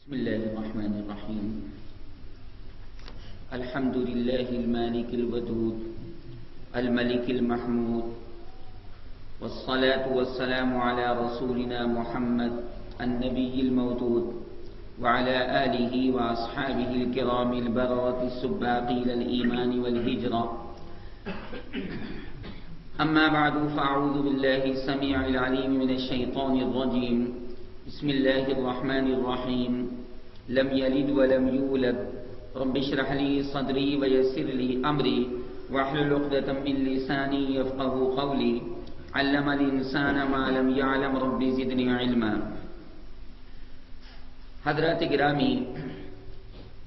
بسم الله الرحمن الرحيم. الحمد لله المالك الودود الملك المحمود، والصلاة والسلام على رسولنا محمد النبي الموجود وعلى آله وأصحابه الكرام البررة السباقين إلى الإيمان والهجرة. أما بعد، فأعوذ بالله السميع العليم من الشيطان الرجيم. بسم الله الرحمن الرحيم. لم يلد ولم يولد. رب اشرح لي صدري ويسر لي أمري واحلل عقدة من لساني يفقهوا قولي. علم الإنسان ما لم يعلم. رب زدني علما. حضرات گرامی،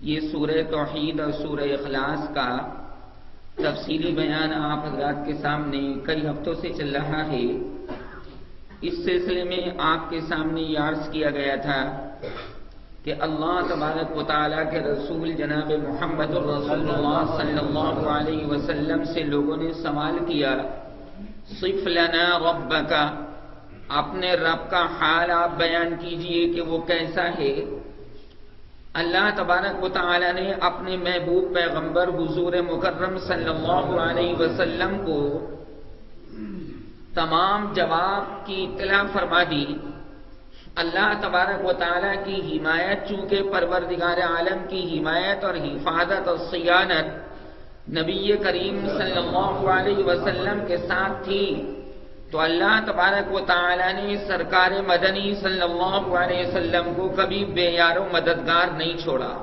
یہ سورہ توحید اور سورہ اخلاص کا تفصیلی بیان آپ حضرات کے سامنے کئی ہفتوں سے چل رہا ہے۔ اس سلسلے میں آپ کے سامنے یہ عرض کیا گیا تھا کہ اللہ تبارک و تعالیٰ کے رسول جناب محمد رسول اللہ صلی اللہ علیہ وسلم سے لوگوں نے سوال کیا، صف لنا ربک، اپنے رب کا حال آپ بیان کیجئے کہ وہ کیسا ہے۔ اللہ تبارک و تعالیٰ نے اپنے محبوب پیغمبر حضور مکرم صلی اللہ علیہ وسلم کو تمام جواب کی اطلاع فرما دی۔ اللہ تبارک و تعالیٰ کی حمایت، چونکہ پروردگار عالم کی حمایت اور حفاظت اور صیانت نبی کریم صلی اللہ علیہ وسلم کے ساتھ تھی، تو اللہ تبارک و تعالیٰ نے سرکار مدنی صلی اللہ علیہ وسلم کو کبھی بے یار و مددگار نہیں چھوڑا،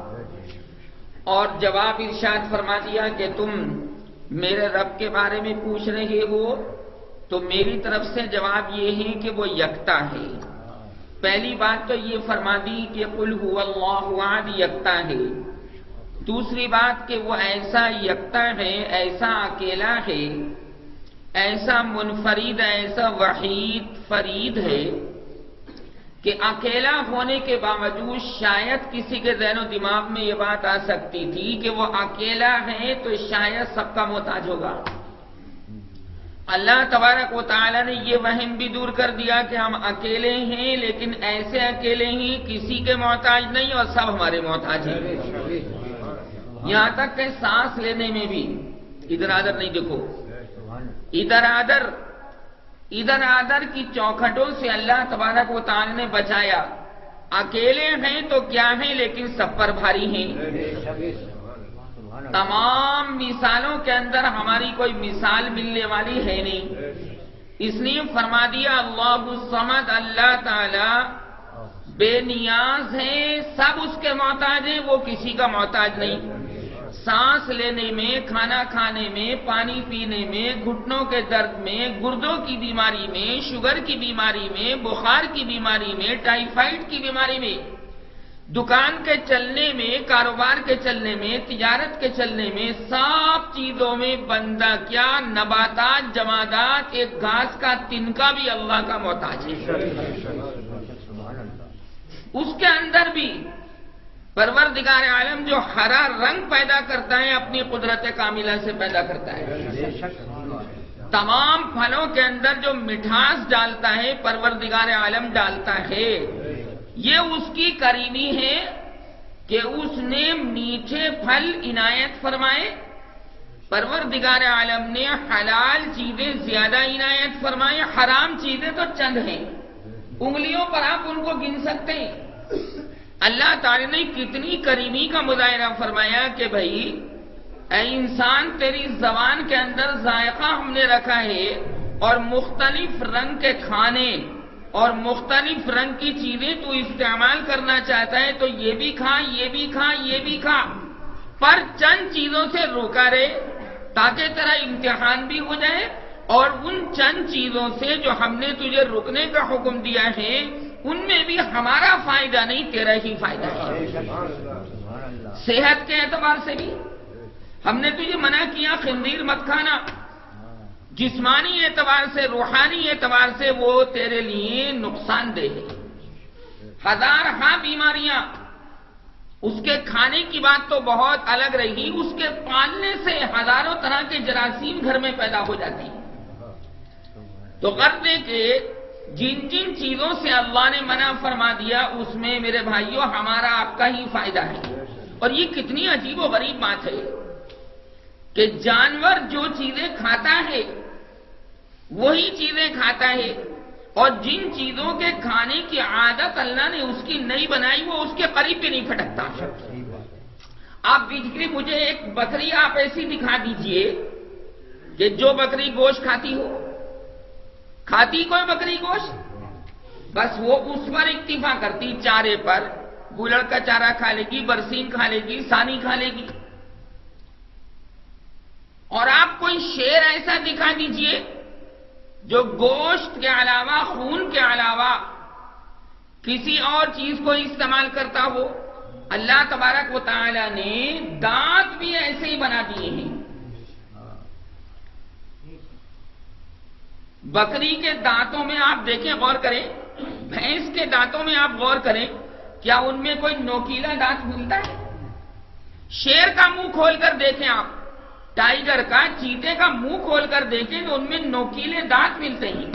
اور جواب ارشاد فرما دیا کہ تم میرے رب کے بارے میں پوچھ رہے ہو تو میری طرف سے جواب یہ ہے کہ وہ یکتا ہے۔ پہلی بات تو یہ فرما دی کہ قل هو اللہ احد، یکتا ہے۔ دوسری بات کہ وہ ایسا یکتا ہے، ایسا اکیلا ہے، ایسا منفرد، ایسا وحید فرید ہے کہ اکیلا ہونے کے باوجود شاید کسی کے ذہن و دماغ میں یہ بات آ سکتی تھی کہ وہ اکیلا ہے تو شاید سب کا محتاج ہوگا۔ اللہ تبارک و تعالیٰ نے یہ وہم بھی دور کر دیا کہ ہم اکیلے ہیں، لیکن ایسے اکیلے ہیں کسی کے محتاج نہیں اور سب ہمارے محتاج ہیں۔ یہاں تک کہ سانس لینے میں بھی ادھر ادھر نہیں دیکھو، ادھر ادھر کی چوکھٹوں سے اللہ تبارک و تعالیٰ نے بچایا۔ اکیلے ہیں تو کیا ہیں، لیکن سب پر بھاری ہیں۔ تمام مثالوں کے اندر ہماری کوئی مثال ملنے والی ہے نہیں، اس لیے فرما دیا اللہ الصمد، اللہ تعالی بے نیاز ہے، سب اس کے محتاج ہیں، وہ کسی کا محتاج نہیں۔ سانس لینے میں، کھانا کھانے میں، پانی پینے میں، گھٹنوں کے درد میں، گردوں کی بیماری میں، شوگر کی بیماری میں، بخار کی بیماری میں، ٹائیفائڈ کی بیماری میں، دکان کے چلنے میں، کاروبار کے چلنے میں، تجارت کے چلنے میں، سب چیزوں میں بندہ کیا، نباتات، جمادات، ایک گھاس کا تنکا بھی اللہ کا محتاج ہے۔ اس کے اندر بھی پروردگار عالم جو ہرا رنگ پیدا کرتا ہے اپنی قدرت کاملہ سے پیدا کرتا ہے۔ تمام پھلوں کے اندر جو مٹھاس ڈالتا ہے پروردگار عالم ڈالتا ہے، یہ اس کی کریمی ہے کہ اس نے میٹھے پھل عنایت فرمائے۔ پروردگار عالم نے حلال چیزیں زیادہ عنایت فرمائے، حرام چیزیں تو چند ہیں، انگلیوں پر آپ ان کو گن سکتے ہیں۔ اللہ تعالی نے کتنی کریمی کا مظاہرہ فرمایا کہ بھائی اے انسان، تیری زبان کے اندر ذائقہ ہم نے رکھا ہے، اور مختلف رنگ کے کھانے اور مختلف رنگ کی چیزیں تو استعمال کرنا چاہتا ہے تو یہ بھی کھا، یہ بھی کھا، یہ بھی کھا، پر چند چیزوں سے روکا رہے تاکہ تیرا امتحان بھی ہو جائے، اور ان چند چیزوں سے جو ہم نے تجھے رکنے کا حکم دیا ہے ان میں بھی ہمارا فائدہ نہیں، تیرا ہی فائدہ ہے۔ صحت کے اعتبار سے بھی ہم نے تجھے منع کیا خنزیر مت کھانا، جسمانی اعتبار سے، روحانی اعتبار سے وہ تیرے لیے نقصان دہ ہے۔ ہزارہا بیماریاں، اس کے کھانے کی بات تو بہت الگ رہی، اس کے پالنے سے ہزاروں طرح کے جراثیم گھر میں پیدا ہو جاتی ہیں۔ تو غرض ہے کہ جن جن چیزوں سے اللہ نے منع فرما دیا اس میں میرے بھائیوں ہمارا آپ کا ہی فائدہ ہے. اور یہ کتنی عجیب و غریب بات ہے کہ جانور جو چیزیں کھاتا ہے وہی چیزیں کھاتا ہے، اور جن چیزوں کے کھانے کی عادت اللہ نے اس کی نہیں بنائی وہ اس کے قریب بھی نہیں پھٹکتا. آپ بیچ مجھے ایک بکری آپ ایسی دکھا دیجئے کہ جو بکری گوشت کھاتی ہو. کھاتی کوئی بکری گوشت؟ بس وہ اس پر اکتفا کرتی چارے پر، گلڑ کا چارہ کھا لے گی، برسیم کھا لے گی، سانی کھا لے گی. اور آپ کوئی شیر ایسا دکھا دیجئے جو گوشت کے علاوہ، خون کے علاوہ کسی اور چیز کو استعمال کرتا ہو. اللہ تبارک و تعالی نے دانت بھی ایسے ہی بنا دیے ہیں. بکری کے دانتوں میں آپ دیکھیں، غور کریں، بھینس کے دانتوں میں آپ غور کریں، کیا ان میں کوئی نوکیلا دانت ملتا ہے؟ شیر کا منہ کھول کر دیکھیں آپ، ٹائیگر کا، چیتے کا منہ کھول کر دیکھیں تو ان میں نوکیلے دانت ملتے ہیں.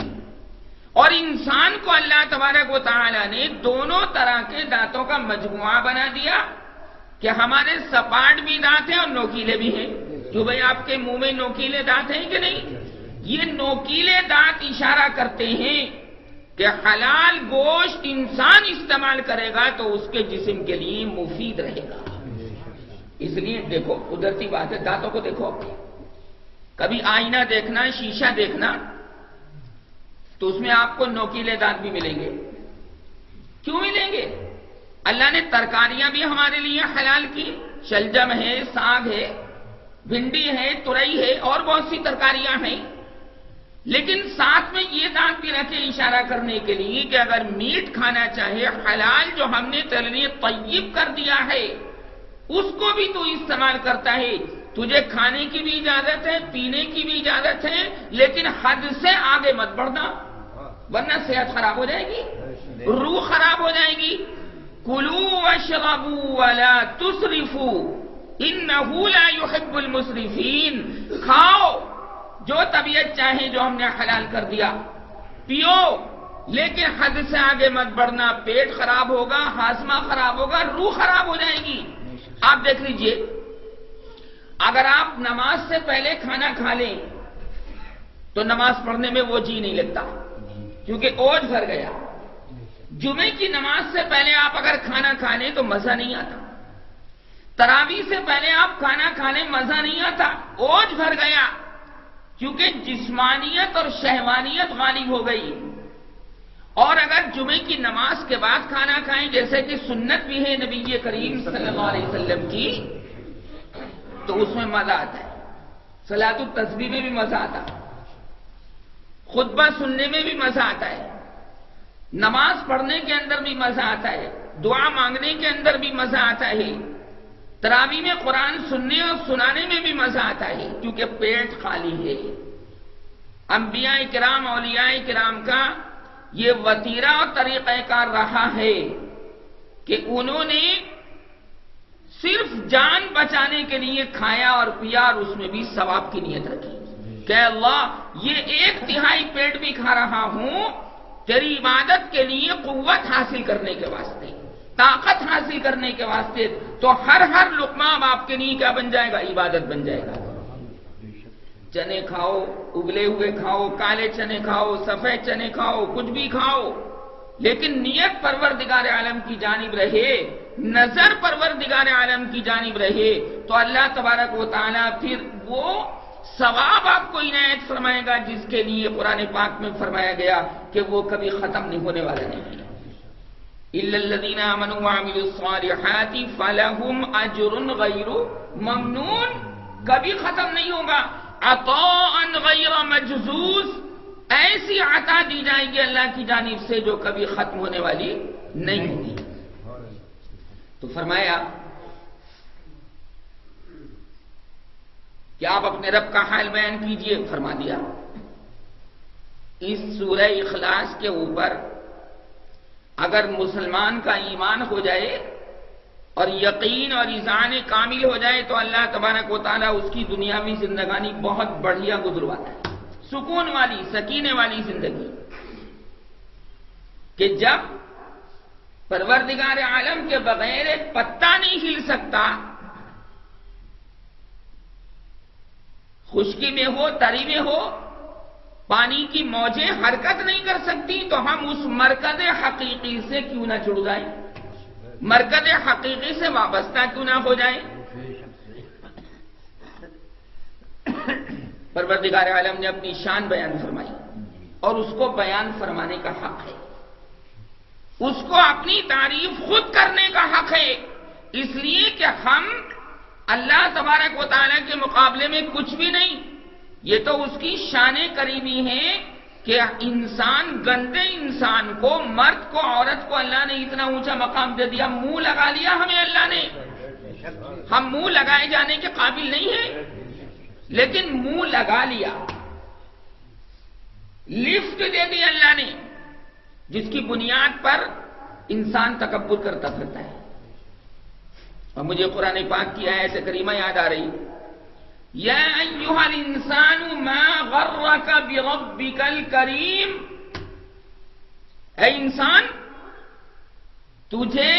اور انسان کو اللہ تبارک و تعالی نے دونوں طرح کے دانتوں کا مجموعہ بنا دیا کہ ہمارے سپاٹ بھی دانت ہیں اور نوکیلے بھی ہیں. جو بھائی آپ کے منہ میں نوکیلے دانت ہیں کہ نہیں؟ یہ نوکیلے دانت اشارہ کرتے ہیں کہ حلال گوشت انسان استعمال کرے گا تو اس کے جسم کے لیے مفید رہے گا. اس لیے دیکھو، قدرتی بات ہے، دانتوں کو دیکھو. کبھی آئینہ دیکھنا، شیشہ دیکھنا تو اس میں آپ کو نوکیلے دانت بھی ملیں گے. کیوں ملیں گے؟ اللہ نے ترکاریاں بھی ہمارے لیے حلال کی. شلجم ہے، ساگ ہے، بھنڈی ہے، ترئی ہے، اور بہت سی ترکاریاں ہیں. لیکن ساتھ میں یہ دانت بھی رکھے اشارہ کرنے کے لیے کہ اگر میٹ کھانا چاہے، حلال جو ہم نے تیرے لیے طیب کر دیا ہے اس کو بھی تو استعمال کرتا ہے. تجھے کھانے کی بھی اجازت ہے، پینے کی بھی اجازت ہے، لیکن حد سے آگے مت بڑھنا ورنہ صحت خراب ہو جائے گی، روح خراب ہو جائے گی. کلوا واشربوا ولا تسرفوا انه لا يحب المسرفين. کھاؤ جو طبیعت چاہے جو ہم نے حلال کر دیا، پیو لیکن حد سے آگے مت بڑھنا، پیٹ خراب ہوگا، ہاضمہ خراب ہوگا، روح خراب ہو جائے گی. آپ دیکھ لیجئے، اگر آپ نماز سے پہلے کھانا کھا لیں تو نماز پڑھنے میں وہ جی نہیں لگتا کیونکہ اوج بھر گیا. جمعے کی نماز سے پہلے آپ اگر کھانا کھا لیں تو مزہ نہیں آتا. تراویح سے پہلے آپ کھانا کھا لیں مزہ نہیں آتا، اوج بھر گیا کیونکہ جسمانیت اور شہوانیت غالب ہو گئی. اور اگر جمعے کی نماز کے بعد کھانا کھائیں جیسے کہ سنت بھی ہے نبی کریم صلی اللہ علیہ وسلم کی، تو اس میں مزہ آتا ہے. صلاۃ التسبیح میں بھی مزہ آتا ہے، خطبہ سننے میں بھی مزہ آتا ہے، نماز پڑھنے کے اندر بھی مزہ آتا ہے، دعا مانگنے کے اندر بھی مزہ آتا ہے، تراویح میں قرآن سننے اور سنانے میں بھی مزہ آتا ہے کیونکہ پیٹ خالی ہے. انبیاء کرام، اولیاء کرام کا یہ وتیرہ اور طریقہ کار رہا ہے کہ انہوں نے صرف جان بچانے کے لیے کھایا اور پیا اور اس میں بھی ثواب کی نیت رکھی کہ اللہ یہ 1/3 پیٹ بھی کھا رہا ہوں تیری عبادت کے لیے، قوت حاصل کرنے کے واسطے، طاقت حاصل کرنے کے واسطے. تو ہر لقمہ اب آپ کے لیے کیا بن جائے گا؟ عبادت بن جائے گا. چنے کھاؤ، ابلے ہوئے کھاؤ، کالے چنے کھاؤ، سفید چنے کھاؤ، کچھ بھی کھاؤ، لیکن نیت پروردگار عالم کی جانب رہے، نظر پروردگار عالم کی جانب رہے تو اللہ تبارک و تعالی پھر وہ ثواب آپ کو عنایت فرمائے گا جس کے لیے قرآن پاک میں فرمایا گیا کہ وہ کبھی ختم نہیں ہونے والا نہیں ہے. الا الذين امنوا وعملوا الصالحات فلهم اجر غیر ممنون. کبھی ختم نہیں ہوگا. عطاء غیر مجزوز، ایسی عطا دی جائے گی اللہ کی جانب سے جو کبھی ختم ہونے والی نہیں ہوگی. تو فرمایا کہ آپ اپنے رب کا حال بیان کیجئے. فرما دیا اس سورہ اخلاص کے اوپر اگر مسلمان کا ایمان ہو جائے اور یقین اور ایذان کامل ہو جائے تو اللہ تبارک و تعالیٰ اس کی دنیاوی زندگانی بہت بڑھیا گزرواتا ہے، سکون والی، سکینے والی زندگی. کہ جب پروردگار عالم کے بغیر ایک پتا نہیں ہل سکتا، خشکی میں ہو، تری میں ہو، پانی کی موجیں حرکت نہیں کر سکتی، تو ہم اس مرکز حقیقی سے کیوں نہ جڑ جائیں، مرکز حقیقی سے وابستہ کیوں نہ ہو جائیں؟ پروردگار عالم نے اپنی شان بیان فرمائی اور اس کو بیان فرمانے کا حق ہے، اس کو اپنی تعریف خود کرنے کا حق ہے، اس لیے کہ ہم اللہ تبارک و تعالیٰ کے مقابلے میں کچھ بھی نہیں۔ یہ تو اس کی شان کریمی ہے کہ انسان، گندے انسان کو، مرد کو، عورت کو اللہ نے اتنا اونچا مقام دے دیا، منہ لگا لیا ہمیں اللہ نے۔ ہم منہ لگائے جانے کے قابل نہیں ہیں، لیکن منہ لگا لیا، لفٹ دے دی اللہ نے، جس کی بنیاد پر انسان تکبر کرتا پھرتا ہے۔ اور مجھے قرآن پاک کی آیت کریمہ یاد آ رہی، یا ایھا الانسان ما غرک بربک الکریم، اے انسان تجھے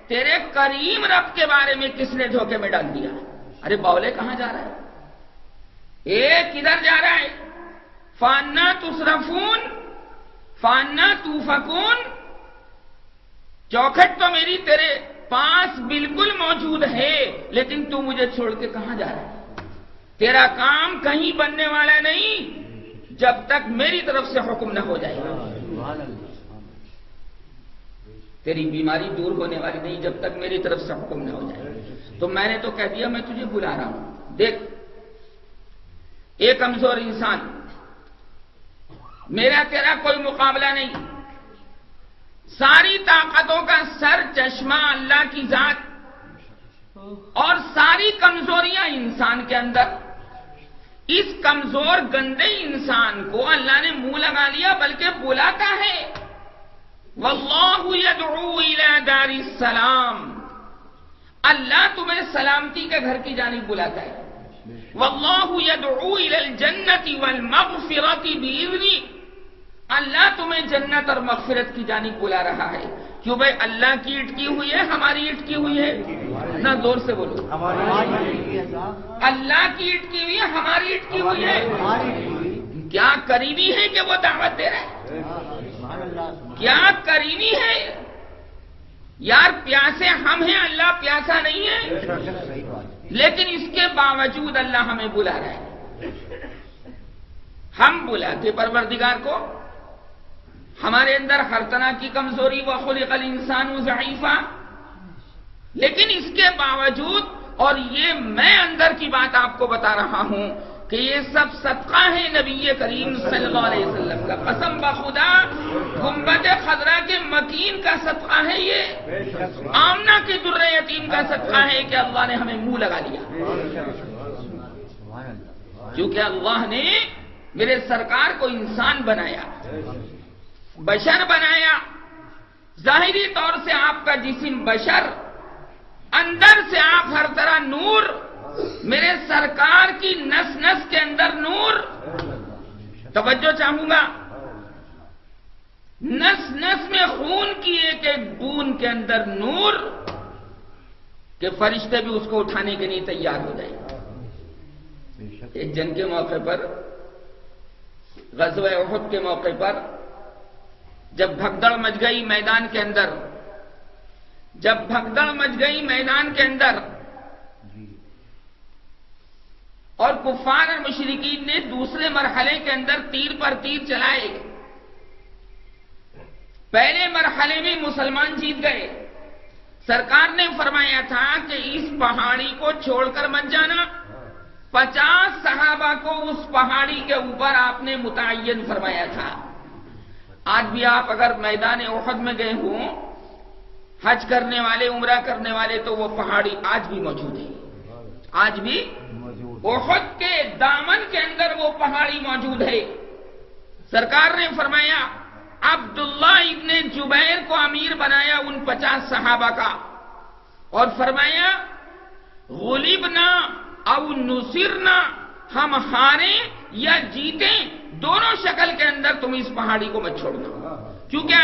تیرے کریم رب کے بارے میں کس نے دھوکے میں ڈال دیا؟ ارے بولے کہاں جا رہا ہے؟ ایک کدھر جا رہا ہے؟ فانا تصرفون فانا توفکون، چوکھٹ تو میری تیرے پاس بالکل موجود ہے، لیکن تو مجھے چھوڑ کے کہاں جا رہا ہے؟ تیرا کام کہیں بننے والا نہیں جب تک میری طرف سے حکم نہ ہو جائے، تیری بیماری دور ہونے والی نہیں جب تک میری طرف سے حکم نہ ہو جائے۔ تو میں نے تو کہہ دیا میں تجھے بلا رہا ہوں۔ دیکھ، ایک کمزور انسان، میرا تیرا کوئی مقابلہ نہیں، ساری طاقتوں کا سر چشمہ اللہ کی ذات، اور ساری کمزوریاں انسان کے اندر۔ اس کمزور گندے انسان کو اللہ نے منہ لگا لیا، بلکہ بلاتا ہے، واللہ یدعو الی دار السلام، اللہ تمہیں سلامتی کے گھر کی جانب بلاتا ہے۔ واللہ یدعو الی الجنۃ والمغفرۃ باذنہ، اللہ تمہیں جنت اور مغفرت کی جانب بلا رہا ہے۔ کیوں بھائی؟ اللہ کی اٹکی ہوئی ہے، ہماری اٹکی ہوئی ہے؟ نہ زور سے بولو، اللہ کی اٹکی ہوئی ہے، ہماری اٹکی ہوئی ہے؟ کیا کریمی ہے کہ وہ دعوت دے رہا ہے؟ کیا کریمی ہے یار! پیاسے ہم ہیں، اللہ پیاسا نہیں ہے، لیکن اس کے باوجود اللہ ہمیں بلا رہا ہے۔ ہم بلاتے پروردگار کو، ہمارے اندر ہر طرح کی کمزوری، وخلق الانسان ضعیفا، لیکن اس کے باوجود، اور یہ میں اندر کی بات آپ کو بتا رہا ہوں کہ یہ سب صدقہ ہے نبی کریم صلی اللہ علیہ وسلم کا، قسم بخدا گنبد خضرا کے مکین کا صدقہ ہے، یہ آمنہ کے در یتیم کا صدقہ ہے کہ اللہ نے ہمیں منہ لگا لیا، کیونکہ اللہ نے میرے سرکار کو انسان بنایا، بشر بنایا۔ ظاہری طور سے آپ کا جسم بشر، اندر سے آپ ہر طرح نور، میرے سرکار کی نس نس کے اندر نور۔ توجہ چاہوں گا، نس نس میں خون کی ایک ایک بوند کے اندر نور، کہ فرشتے بھی اس کو اٹھانے کے لیے تیار ہو جائیں۔ ایک جنگ کے موقع پر، غزوہ احد کے موقع پر، جب بھگدڑ مچ گئی میدان کے اندر، جب بھگدڑ مچ گئی میدان کے اندر، اور کفار اور مشرکین نے دوسرے مرحلے کے اندر تیر پر تیر چلائے، پہلے مرحلے میں مسلمان جیت گئے۔ سرکار نے فرمایا تھا کہ اس پہاڑی کو چھوڑ کر مت جانا، 50 صحابہ کو اس پہاڑی کے اوپر آپ نے متعین فرمایا تھا۔ آج بھی آپ اگر میدان احد میں گئے ہوں، حج کرنے والے، عمرہ کرنے والے، تو وہ پہاڑی آج بھی موجود ہے، آج بھی احد کے دامن کے اندر وہ پہاڑی موجود ہے۔ سرکار نے فرمایا، عبداللہ ابن جبیر کو امیر بنایا ان 50 صحابہ کا، اور فرمایا غلبنا او نصرنا، ہم ہاریں یا جیتیں، دونوں شکل کے اندر تم اس پہاڑی کو مت چھوڑنا، کیونکہ